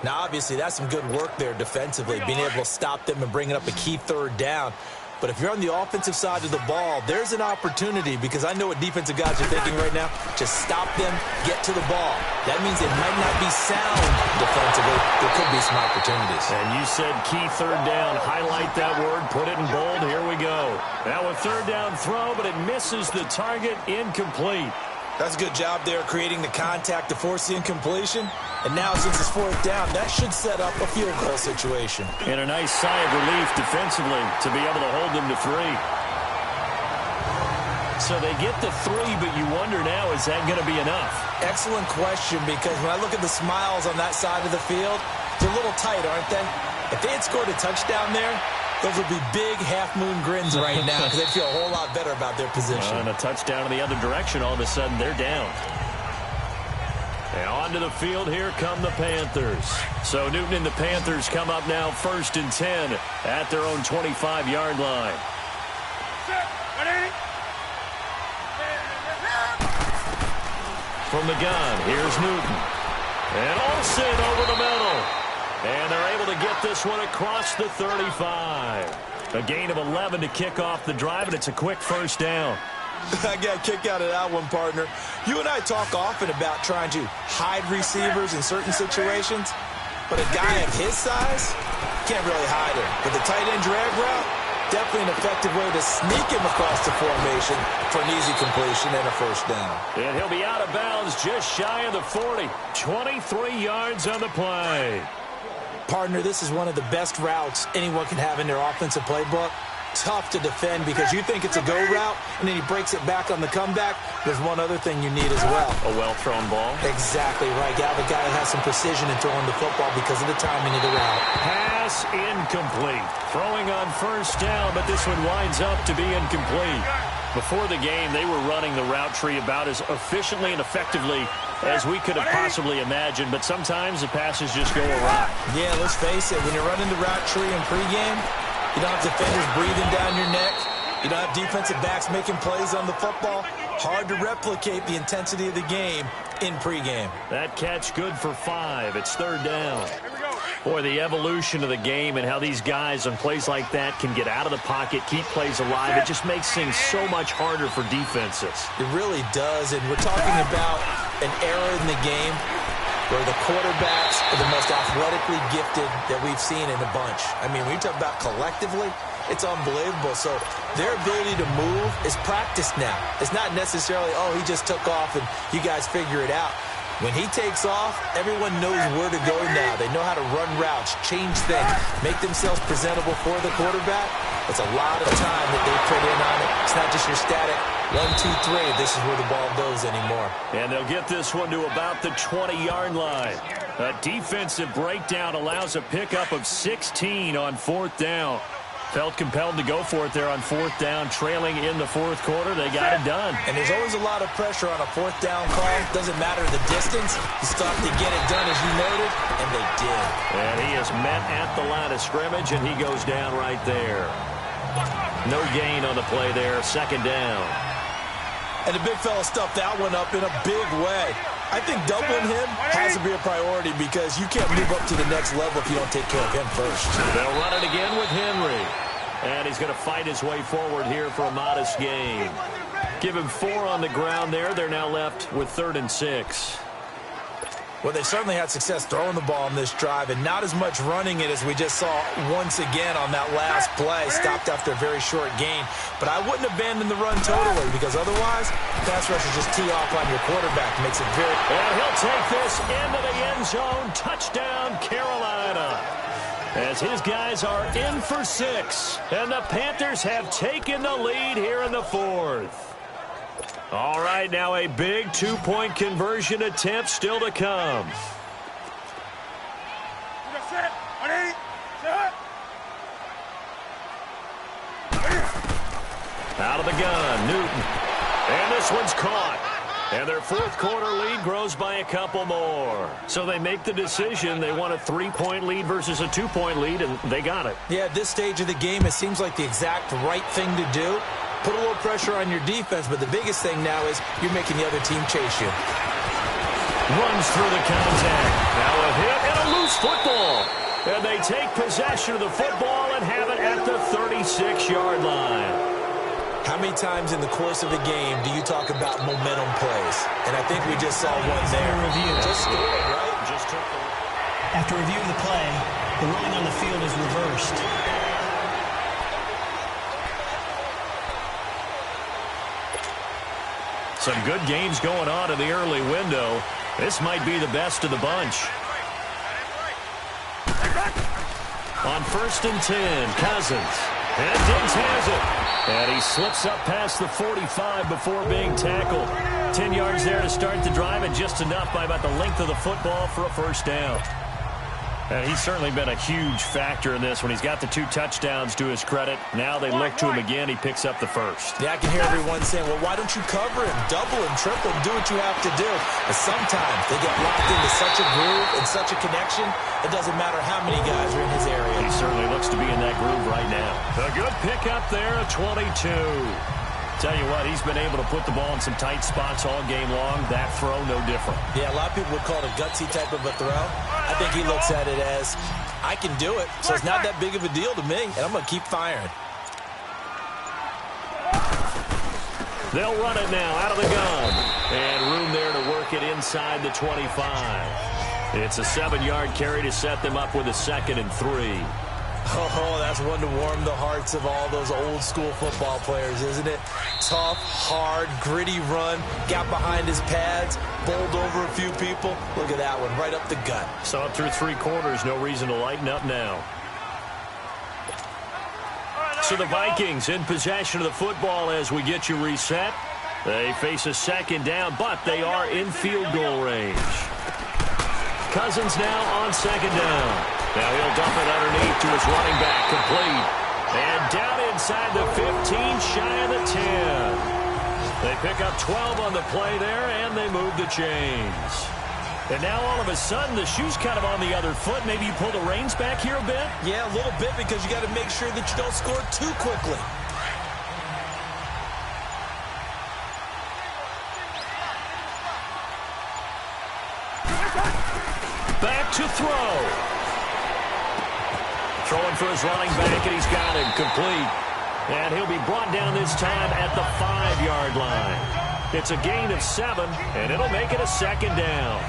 Now, obviously, that's some good work there defensively, being able to stop them and bringing up a key 3rd down. But if you're on the offensive side of the ball, there's an opportunity because I know what defensive guys are thinking right now. Just stop them, get to the ball. That means it might not be sound defensively. There could be some opportunities. And you said key 3rd down. Highlight that word. Put it in bold. Here we go. Now a 3rd down throw, but it misses the target. Incomplete. That's a good job there creating the contact to force the incompletion. And now since it's 4th down, that should set up a field goal situation. And a nice sigh of relief defensively to be able to hold them to 3. So they get the 3, but you wonder now, is that going to be enough? Excellent question, because when I look at the smiles on that side of the field, they're a little tight, aren't they? If they had scored a touchdown there, those would be big half-moon grins right now because they feel a whole lot better about their position. And a touchdown in the other direction, all of a sudden they're down. And onto the field, here come the Panthers. So Newton and the Panthers come up now 1st and 10 at their own 25-yard line. From the gun, here's Newton. And Olsen over the middle. And they're able to get this one across the 35. A gain of 11 to kick off the drive, and it's a quick 1st down. I got a kick out of that one, partner. You and I talk often about trying to hide receivers in certain situations, but a guy of his size can't really hide him. But the tight end drag route, definitely an effective way to sneak him across the formation for an easy completion and a 1st down. And he'll be out of bounds just shy of the 40. 23 yards on the play. Partner, this is one of the best routes anyone can have in their offensive playbook. Tough to defend because you think it's a go route, and then he breaks it back on the comeback. There's one other thing you need as well. A well-thrown ball. Exactly right. You have a guy that has some precision in throwing the football because of the timing of the route. Pass incomplete. Throwing on 1st down, but this one winds up to be incomplete. Before the game, they were running the route tree about as efficiently and effectively as we could have possibly imagined, but sometimes the passes just go awry. Yeah, let's face it. When you're running the route tree in pregame, you don't have defenders breathing down your neck. You don't have defensive backs making plays on the football. Hard to replicate the intensity of the game in pregame. That catch good for 5. It's 3rd down. Boy, the evolution of the game and how these guys on plays like that can get out of the pocket, keep plays alive, it just makes things so much harder for defenses. It really does, and we're talking about an era in the game where the quarterbacks are the most athletically gifted that we've seen in a bunch. I mean, when you talk about collectively, it's unbelievable. So their ability to move is practiced now. It's not necessarily, oh, he just took off and you guys figure it out. When he takes off, everyone knows where to go now. They know how to run routes, change things, make themselves presentable for the quarterback. It's a lot of time that they put in on it. It's not just your static 1, 2, 3. This is where the ball goes anymore. And they'll get this one to about the 20-yard line. A defensive breakdown allows a pickup of 16 on 4th down. Felt compelled to go for it there on 4th down, trailing in the 4th quarter. They got it done. And there's always a lot of pressure on a 4th down call. Doesn't matter the distance. You still have to get it done, as you noted, and they did. And he is met at the line of scrimmage, and he goes down right there. No gain on the play there, 2nd down. And the big fella stuffed that one up in a big way. I think doubling him has to be a priority because you can't move up to the next level if you don't take care of him first. They'll run it again with Henry. And he's going to fight his way forward here for a modest gain. Give him 4 on the ground there. They're now left with 3rd and 6. Well, they certainly had success throwing the ball on this drive and not as much running it as we just saw once again on that last play. Stopped after a very short gain. But I wouldn't abandon the run totally because otherwise, pass rushers just tee off on your quarterback. Makes it very... And he'll take this into the end zone. Touchdown, Carolina. As his guys are in for 6. And the Panthers have taken the lead here in the 4th. All right, now a big 2-point conversion attempt still to come. Out of the gun, Newton. And this one's caught. And their 4th quarter lead grows by a couple more. So they make the decision. They want a 3-point lead versus a 2-point lead, and they got it. Yeah, at this stage of the game, it seems like the exact right thing to do. Put a little pressure on your defense, but the biggest thing now is you're making the other team chase you. Runs through the contact. Now a hit and a loose football. And they take possession of the football and have it at the 36-yard line. How many times in the course of a game do you talk about momentum plays? And I think we just saw one there. Review. Just scored, right? Just took the... After review of the play, the ruling on the field is reversed. Some good games going on in the early window. This might be the best of the bunch. On 1st and 10, Cousins. And Diggs has it. And he slips up past the 45 before being tackled. 10 yards there to start the drive, and just enough by about the length of the football for a 1st down. And he's certainly been a huge factor in this when he's got the 2 touchdowns to his credit. Now they look to him again. He picks up the 1st. Yeah, I can hear everyone saying, well, why don't you cover him, double him, triple him, do what you have to do. But sometimes they get locked into such a groove and such a connection, it doesn't matter how many guys are in his area. He certainly looks to be in that groove right now. A good pickup there, a 22. Tell you what, he's been able to put the ball in some tight spots all game long. That throw, no different. Yeah, a lot of people would call it a gutsy type of a throw. I think he looks at it as, I can do it, so it's not that big of a deal to me, and I'm going to keep firing. They'll run it now out of the gun. And room there to work it inside the 25. It's a 7-yard carry to set them up with a 2nd and 3. Oh, that's one to warm the hearts of all those old-school football players, isn't it? Tough, hard, gritty run, got behind his pads, bowled over a few people. Look at that one, right up the gut. Saw it through 3 quarters, no reason to lighten up now. So the Vikings in possession of the football as we get you reset. They face a 2nd down, but they are in field goal range. Cousins now on 2nd down. Now he'll dump it underneath to his running back, complete. And down inside the 15, shy of the 10. They pick up 12 on the play there, and they move the chains. And now all of a sudden, the shoe's kind of on the other foot. Maybe you pull the reins back here a bit? Yeah, a little bit, because you got to make sure that you don't score too quickly. Back to throw. Throwing for his running back, and he's got him complete. And he'll be brought down this time at the 5-yard line. It's a gain of 7, and it'll make it a 2nd down.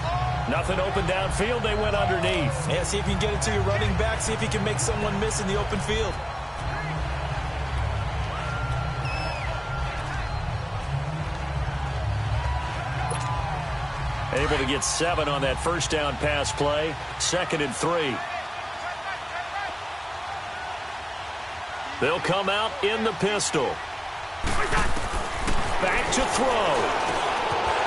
Nothing open downfield. They went underneath. Yeah, see if you can get it to your running back. See if you can make someone miss in the open field. Able to get 7 on that 1st down pass play. 2nd and 3. They'll come out in the pistol. Back to throw.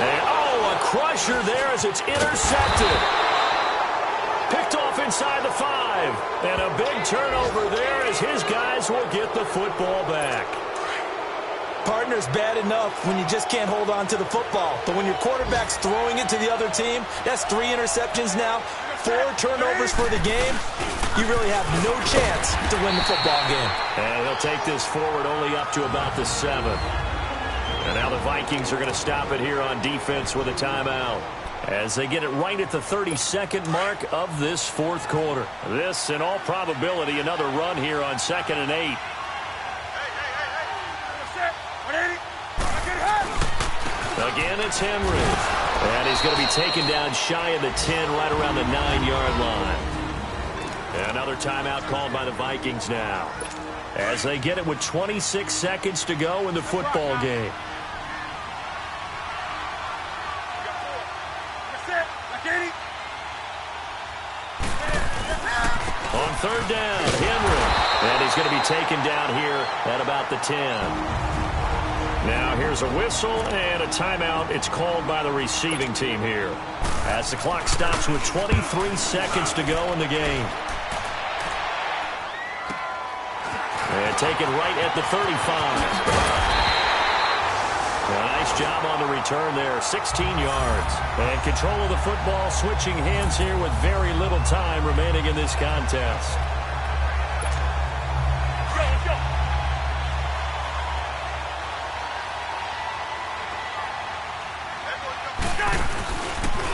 And, a crusher there as it's intercepted. Picked off inside the 5. And a big turnover there as his guys will get the football back. Partner's bad enough when you just can't hold on to the football. But when your quarterback's throwing it to the other team, that's 3 interceptions now, 4 turnovers for the game. You really have no chance to win the football game. And he'll take this forward only up to about the 7. And now the Vikings are going to stop it here on defense with a timeout, as they get it right at the 32nd mark of this fourth quarter. This, in all probability, another run here on 2nd and 8. Again, it's Henry. And he's going to be taken down shy of the 10, right around the 9-yard line. Another timeout called by the Vikings now, as they get it with 26 seconds to go in the football game. On third down, Henry. And he's going to be taken down here at about the 10. Now here's a whistle and a timeout. It's called by the receiving team here, as the clock stops with 23 seconds to go in the game. And taken right at the 35. A nice job on the return there, 16 yards. And control of the football, switching hands here with very little time remaining in this contest.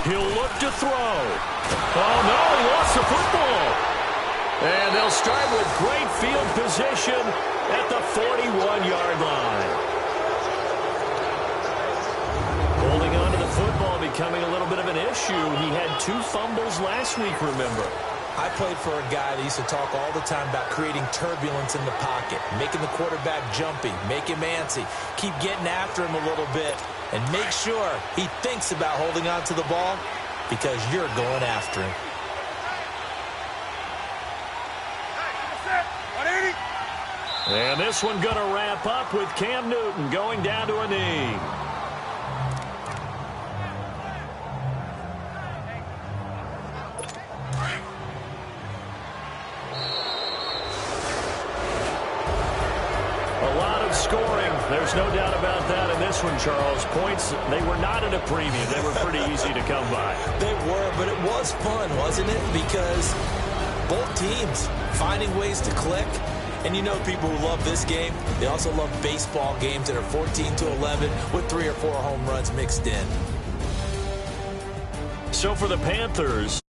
He'll look to throw. Oh, no, he lost the football. And they'll start with great field position at the 41-yard line. Holding on to the football becoming a little bit of an issue. He had 2 fumbles last week, remember. I played for a guy that used to talk all the time about creating turbulence in the pocket, making the quarterback jumpy, make him antsy, keep getting after him a little bit, and make sure he thinks about holding on to the ball because you're going after him. And this one going to wrap up with Cam Newton going down to a knee. A lot of scoring. There's no doubt about that in this one, Charles. Points, they were not at a premium. They were pretty easy to come by. They were, but it was fun, wasn't it? Because both teams finding ways to click. And you know people who love this game, they also love baseball games that are 14-11 with 3 or 4 home runs mixed in. So for the Panthers,